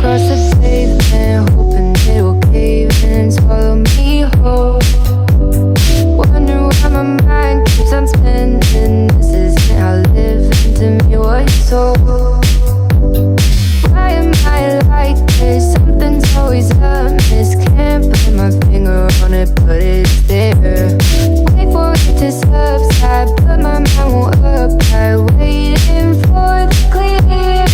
across the pavement, hoping it'll cave in and swallow me whole. Wonder why my mind keeps on spinning. This isn't how living to me was told. Why am I like this? Something's always amiss. Can't put my finger on it, but it's there. Wait for it to subside, but my mind won't apply. Waiting for the clear.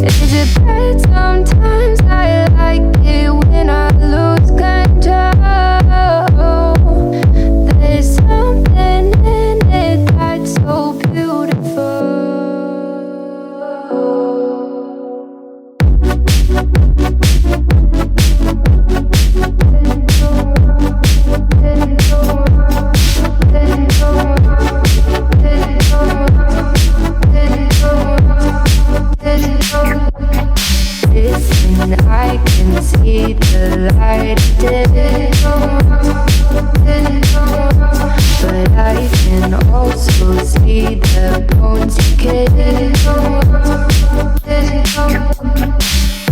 Is it bad? Sometimes I like it when I lose control. There's something in it that's so beautiful. Listen, I can see the light today, but I can also see the bones decay.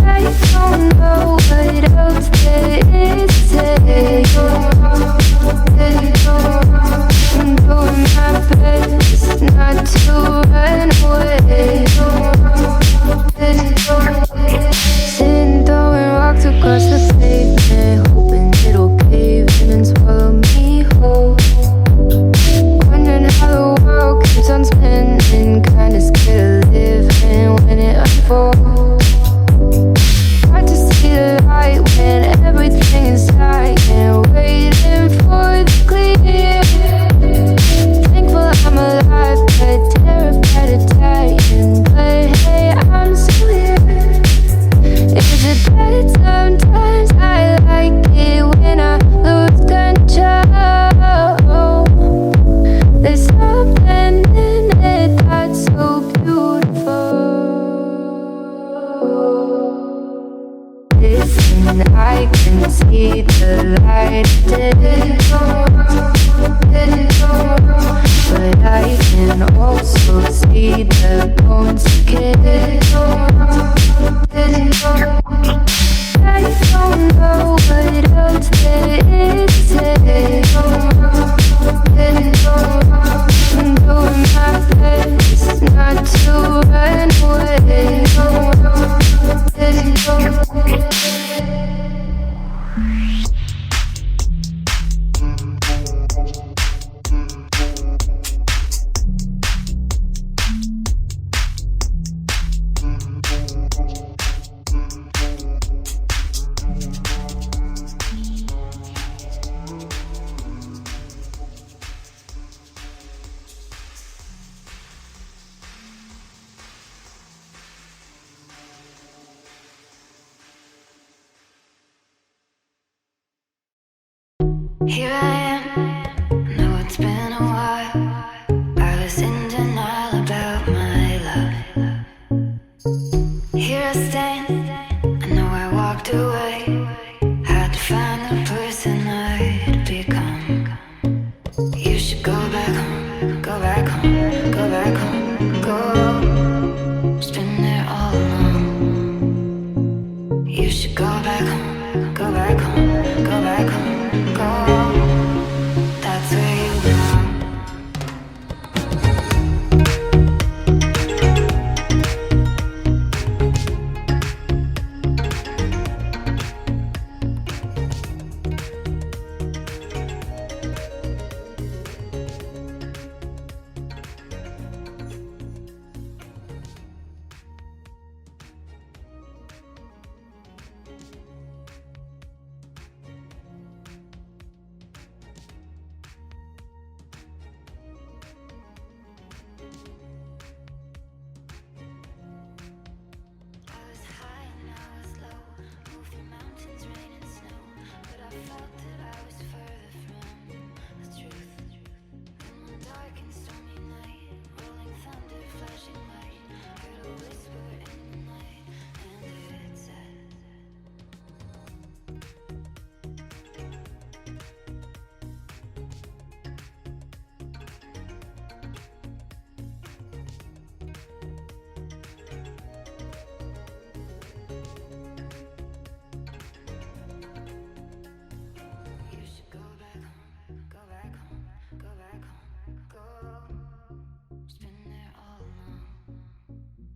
I don't know what else there is to say. I'm doing my best not to run away. Sitting throwing rocks across the pavement, hoping it'll cave in and swallow me whole. Wondering how the world keeps on spinning, kinda scared of living when it unfolds. Hard to see the light when everything is silent, waiting for the clear. Thankful I'm alive, but terrified of dying. But hey, I'm still here. Is it bad? Sometimes I like it when I lose control. There's something in it that's so beautiful. Listen, I can see the light today, but I can also see the bones decay. I don't know what else there is to say. I'm doing my best not to run away. Here I am, know it's been a while. I was in denial about my love. Here I stand, I know I walked away.